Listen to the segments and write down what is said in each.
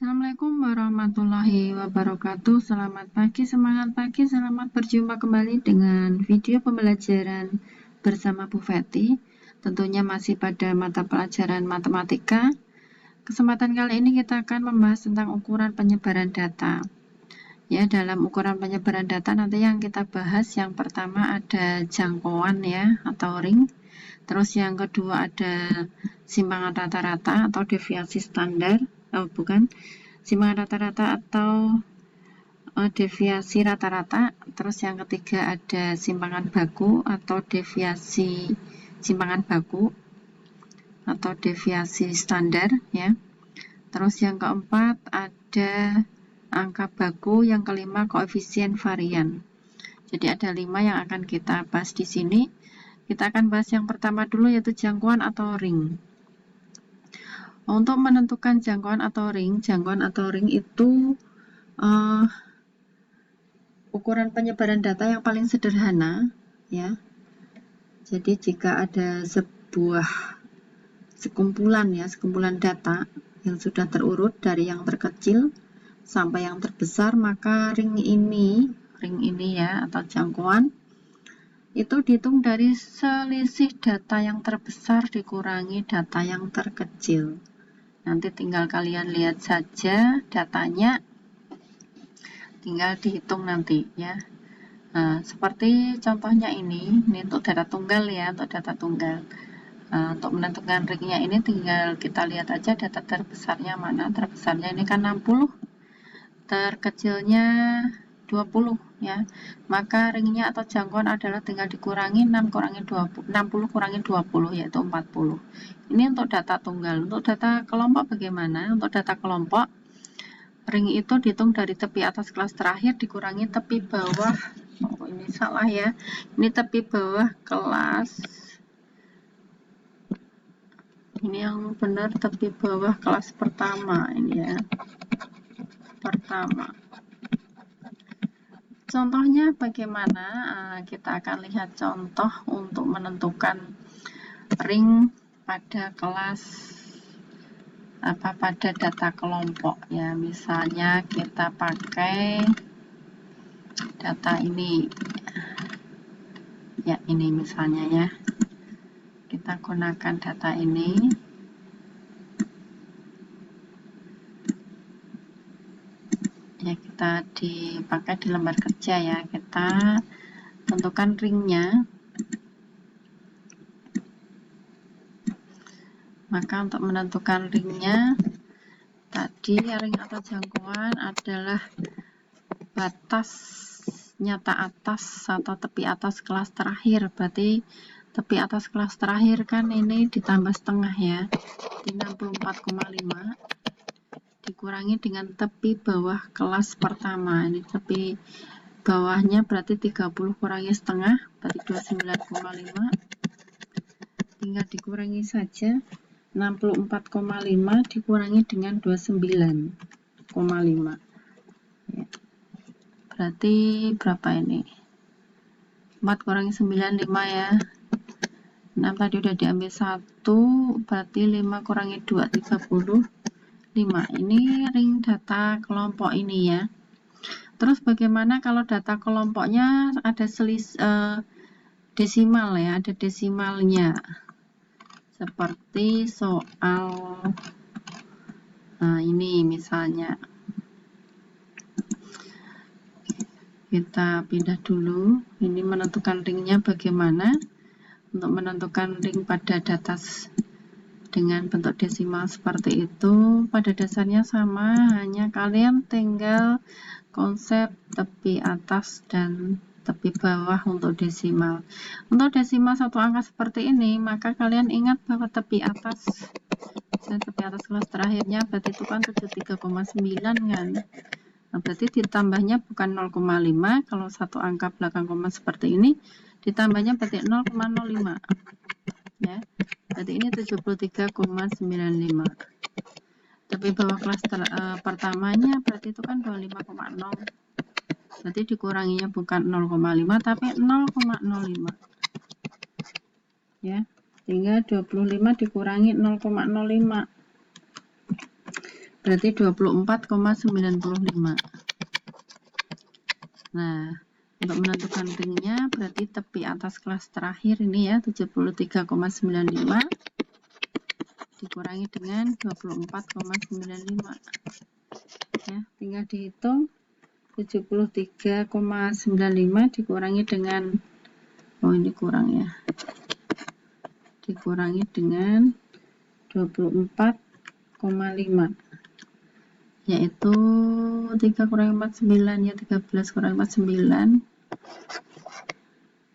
Assalamualaikum warahmatullahi wabarakatuh. Selamat pagi, semangat pagi, selamat berjumpa kembali dengan video pembelajaran bersama Bu Feti. Tentunya masih pada mata pelajaran matematika. Kesempatan kali ini kita akan membahas tentang ukuran penyebaran data. Ya, dalam ukuran penyebaran data nanti yang kita bahas yang pertama ada jangkauan ya atau ring. Terus yang kedua ada simpangan rata-rata atau deviasi standar. Simpangan rata-rata atau deviasi rata-rata. Terus yang ketiga ada simpangan baku atau deviasi simpangan baku atau deviasi standar ya. Terus yang keempat ada angka baku, yang kelima koefisien varian. Jadi ada 5 yang akan kita bahas di sini. Kita akan bahas yang pertama dulu, yaitu jangkauan atau ring. Untuk menentukan jangkauan atau ring itu ukuran penyebaran data yang paling sederhana ya. Jadi jika ada sekumpulan data yang sudah terurut dari yang terkecil sampai yang terbesar, maka ring ini ya atau jangkauan itu dihitung dari selisih data yang terbesar dikurangi data yang terkecil. Nanti tinggal kalian lihat saja datanya, tinggal dihitung nanti ya. Nah, seperti contohnya ini untuk data tunggal ya, untuk data tunggal. Untuk menentukan ringnya ini tinggal kita lihat aja data terbesarnya mana. Terbesarnya ini kan 60, terkecilnya 20 ya. Maka ringnya atau jangkauan adalah tinggal dikurangi 60 kurangi 20 yaitu 40. Ini untuk data tunggal. Untuk data kelompok bagaimana? Untuk data kelompok, ring itu dihitung dari tepi atas kelas terakhir dikurangi tepi bawah. Oh, ini salah ya. Ini tepi bawah kelas. Ini yang benar tepi bawah kelas pertama ini ya. Pertama. Contohnya bagaimana? Kita akan lihat contoh untuk menentukan ring pada kelas pada data kelompok ya. Misalnya kita pakai data ini ya, ini misalnya ya, kita gunakan data ini ya, kita dipakai di lembar kerja ya. Kita tentukan ringnya. Maka untuk menentukan ringnya tadi, ring atau jangkauan adalah batas nyata atas atau tepi atas kelas terakhir. Berarti tepi atas kelas terakhir kan ini ditambah setengah ya, di 64,5 dikurangi dengan tepi bawah kelas pertama. Ini tepi bawahnya berarti 30 kurangi setengah berarti 29,5, tinggal dikurangi saja. 64,5 dikurangi dengan 29,5 ya. Berarti berapa ini? 4 kurangi 9, 5 ya. 6 tadi udah diambil 1, berarti 5 kurangi 2, 35. Ini ring data kelompok ini ya. Terus bagaimana kalau data kelompoknya ada desimal ya, ada desimalnya. Seperti soal ini misalnya. Kita pindah dulu. Ini menentukan ringnya bagaimana. Untuk menentukan ring pada data dengan bentuk desimal seperti itu, pada dasarnya sama, hanya kalian tinggal konsep tepi atas dan tepi bawah untuk desimal. Untuk desimal satu angka seperti ini, maka kalian ingat bahwa tepi atas kelas terakhirnya berarti itu kan 73,9 kan. Nah, berarti ditambahnya bukan 0,5, kalau satu angka belakang koma seperti ini, ditambahnya berarti 0,05 ya. Berarti ini 73,95. Tepi bawah kelas pertamanya berarti itu kan 25,0. Berarti dikuranginya bukan 0,5 tapi 0,05 ya. Tinggal 25 dikurangi 0,05. berarti 24,95. Nah, untuk menentukan ringnya berarti tepi atas kelas terakhir ini ya 73,95 dikurangi dengan 24,95 ya, tinggal dihitung 73,95 dikurangi dengan ini kurang ya, dikurangi dengan 24,5 yaitu 3 kurangi 4 9 ya, 13 kurangi 4 9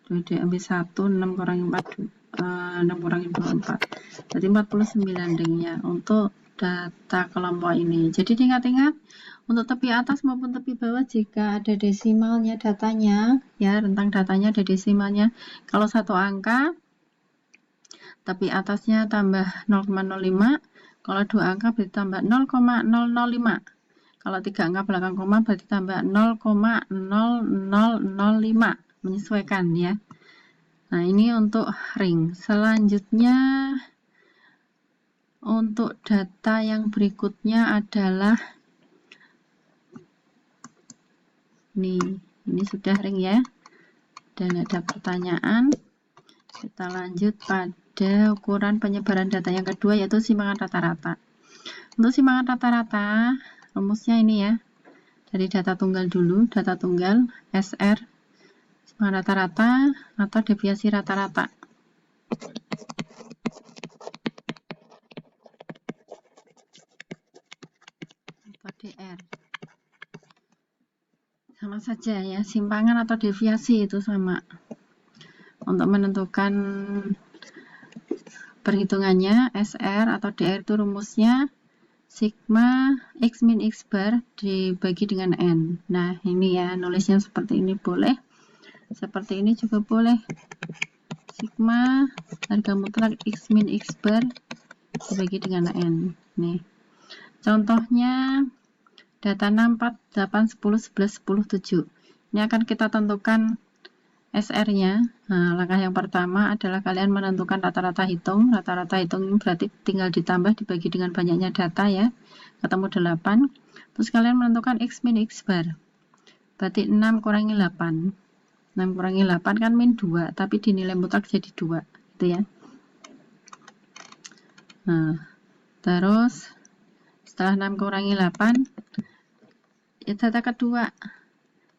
2 diambil 1, 6 kurangi 4 6 kurangi 24 jadi 49 ringnya untuk data kelompok ini. Jadi diingat-ingat untuk tepi atas maupun tepi bawah jika ada desimalnya datanya ya, rentang datanya ada desimalnya, kalau satu angka tepi atasnya tambah 0,05, kalau dua angka berarti tambah 0,005, kalau tiga angka belakang koma berarti tambah 0,0005, menyesuaikan ya. Nah, ini untuk ring. Selanjutnya untuk data yang berikutnya adalah ini sudah ring ya, dan ada pertanyaan. Kita lanjut pada ukuran penyebaran data yang kedua, yaitu simpanan rata-rata. Untuk simpanan rata-rata rumusnya ini ya, dari data tunggal dulu, data tunggal SR simpanan rata-rata atau deviasi rata-rata. Atau DR. Sama saja ya, simpangan atau deviasi itu sama. Untuk menentukan perhitungannya SR atau DR itu rumusnya sigma X min X bar dibagi dengan N. Nah, ini ya, nulisnya seperti ini boleh, seperti ini juga boleh. Sigma harga mutlak X min X bar dibagi dengan N. Nih, contohnya data 6, 4, 8, 10, 11, 10, 7. Ini akan kita tentukan SR-nya. Nah, langkah yang pertama adalah kalian menentukan rata-rata hitung. Rata-rata hitung ini berarti tinggal ditambah dibagi dengan banyaknya data ya. Ketemu 8. Terus kalian menentukan X min X bar. Berarti 6 kurangi 8. 6 kurangi 8 kan min 2, tapi dinilai mutlak jadi 2. Gitu ya. Nah, terus setelah 6 kurangi 8, ya data kedua.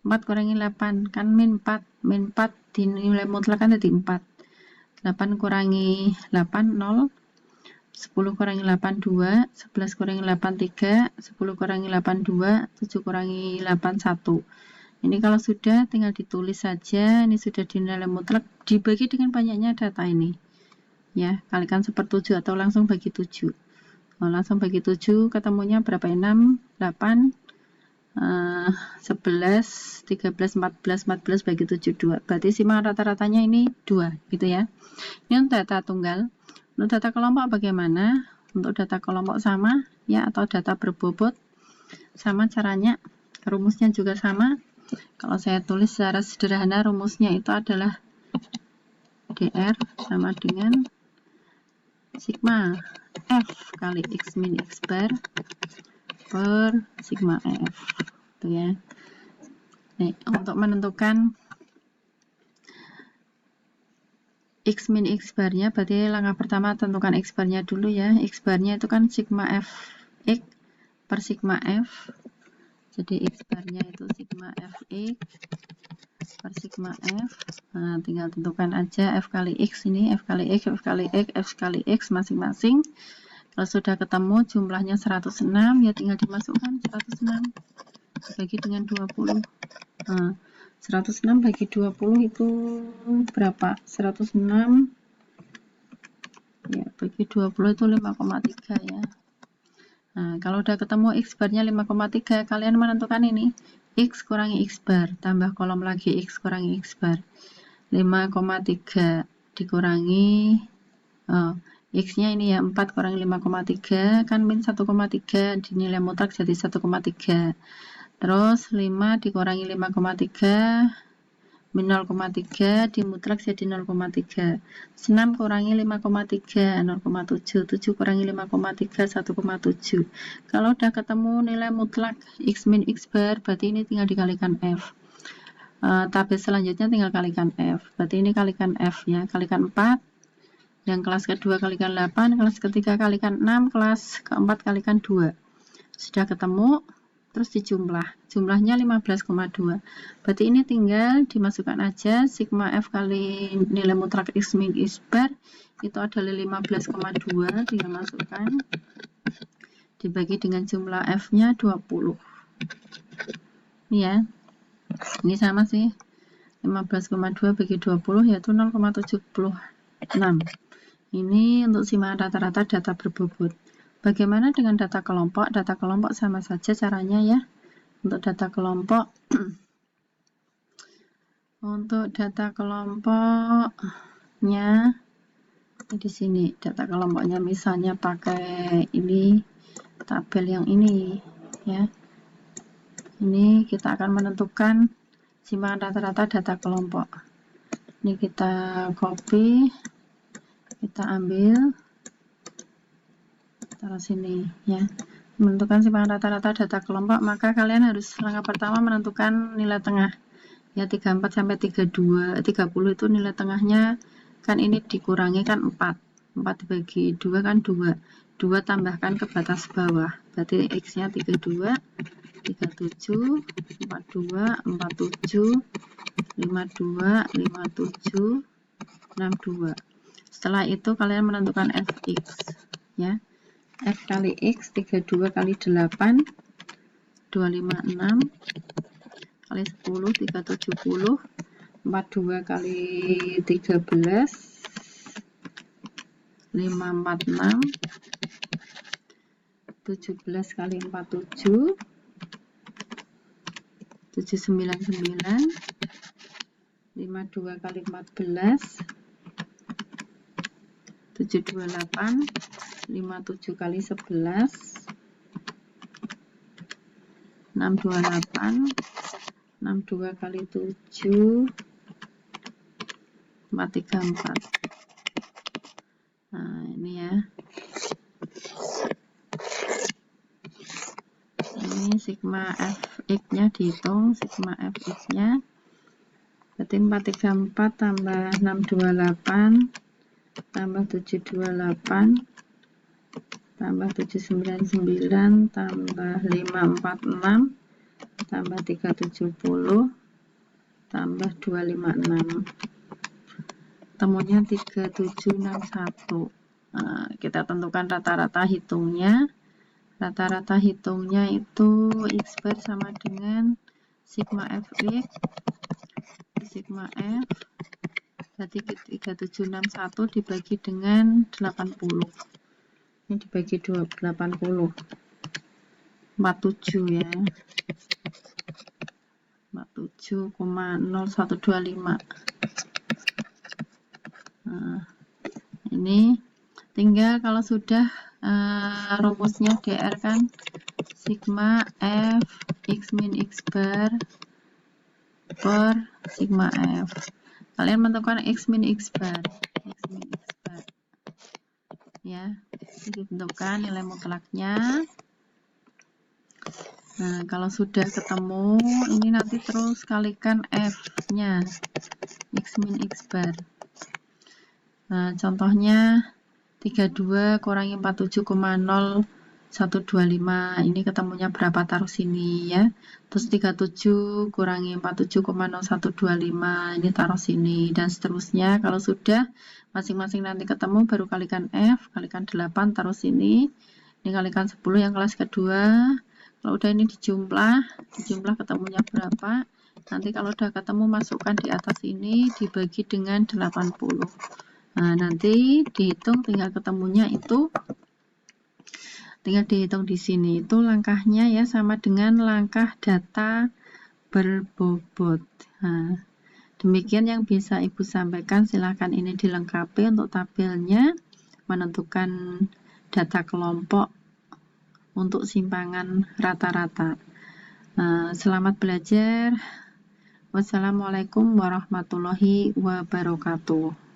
4 kurangi 8 kan min 4 dinilai mutlak kan jadi 4. 8 kurangi 8 0, 10 kurangi 8 2, 11 kurangi 8 3, 10 kurangi 8 2, 7 kurangi 8 1. Ini kalau sudah tinggal ditulis saja, ini sudah dinilai mutlak dibagi dengan banyaknya data ini ya, kalikan 1/7 atau langsung bagi 7. Langsung bagi 7 ketemunya berapa? 6 8 11, 13, 14 bagi 7, 2. Berarti simpanan rata-ratanya ini 2, gitu ya. Ini untuk data tunggal. Untuk data kelompok bagaimana? Untuk data kelompok sama, ya, atau data berbobot. Sama caranya, rumusnya juga sama. Kalau saya tulis secara sederhana, rumusnya itu adalah DR sama dengan sigma F kali X min X bar per sigma F. Gitu ya. Nih, untuk menentukan X min X barnya, berarti langkah pertama tentukan X barnya dulu ya. X barnya itu kan sigma F X per sigma F. Jadi X barnya itu sigma F X per sigma F. Nah, tinggal tentukan aja F kali X ini, F kali X, F kali X, F kali X masing-masing. Kalau sudah ketemu jumlahnya 106, ya tinggal dimasukkan 106 bagi dengan 20. Nah, 106 bagi 20 itu berapa? 106 ya, bagi 20 itu 5,3 ya. Nah, kalau udah ketemu X barnya 5,3, kalian menentukan ini X kurangi X bar, tambah kolom lagi X kurangi X bar. 5,3 dikurangi X-nya ini ya, 4 kurangi 5,3 kan min 1,3, dinilai mutlak jadi 1,3. Terus 5 dikurangi 5,3 min 0,3 dimutlak jadi 0,3. 6 kurangi 5,3 0,7. 7 kurangi 5,3 1,7. Kalau udah ketemu nilai mutlak x min x bar, berarti ini tinggal dikalikan F. Tabel selanjutnya tinggal kalikan F. Berarti ini kalikan F ya, kalikan 4. Yang kelas kedua kalikan 8, kelas ketiga kalikan 6, kelas keempat kalikan 2. Sudah ketemu, terus dijumlah. Jumlahnya 15,2. Berarti ini tinggal dimasukkan aja sigma F kali nilai mutlak x min x bar itu adalah 15,2, tinggal masukkan. Dibagi dengan jumlah F-nya 20. Ya. Ini sama sih, 15,2 bagi 20 yaitu 0,76. Ini untuk simpanan rata-rata data berbobot. Bagaimana dengan data kelompok? Data kelompok sama saja caranya ya. Untuk data kelompok, di sini data kelompoknya misalnya pakai ini tabel yang ini ya. Ini kita akan menentukan simpanan rata-rata data kelompok. Ini kita copy, kita ambil, taruh sini ya. Menentukan simpanan rata-rata data kelompok, maka kalian harus langkah pertama menentukan nilai tengah. Ya 34 sampai 32, 30 itu nilai tengahnya kan ini dikurangi kan 4. 4 dibagi 2 kan 2. 2 tambahkan ke batas bawah. Berarti X-nya 32. 37, 42, 47, 52, 57, 62. Setelah itu kalian menentukan Fx ya. F kali X 32 kali 8 256 kali 10 370 42 kali 13 546 17 kali 47 799 52 kali 14 728 57 kali 11 628 62 kali 7 434. Nah ini ya, ini sigma Fx nya dihitung, sigma Fx nya berarti 434 tambah 628 tambah 728 tambah 799 tambah 546 tambah 370 tambah 256, temunya 3761. Nah, kita tentukan rata-rata hitungnya. Rata-rata hitungnya itu x bar sama dengan sigma Fx sigma F, berarti 3761 dibagi dengan 80. Ini dibagi 80. 47 ya. 47,0125. Nah, ini tinggal kalau sudah rumusnya DR kan sigma F x min x bar per sigma F. Kalian menentukan x min x bar ya, ditentukan nilai mutlaknya. Nah, kalau sudah ketemu ini nanti terus kalikan F-nya x min x bar. Nah, contohnya 32 kurangi 47,0125, ini ketemunya berapa, taruh sini ya. Terus 37 kurangi 47,0125, ini taruh sini, dan seterusnya. Kalau sudah masing-masing nanti ketemu baru kalikan F, kalikan 8 taruh sini, ini kalikan 10 yang kelas kedua. Kalau udah ini dijumlah ketemunya berapa, nanti kalau udah ketemu masukkan di atas ini dibagi dengan 80. Nah, nanti dihitung tinggal ketemunya itu tinggal dihitung di sini. Itu langkahnya ya sama dengan langkah data berbobot. Nah, demikian yang bisa Ibu sampaikan. Silahkan ini dilengkapi untuk tabelnya, menentukan data kelompok untuk simpangan rata-rata. Selamat belajar. Wassalamualaikum warahmatullahi wabarakatuh.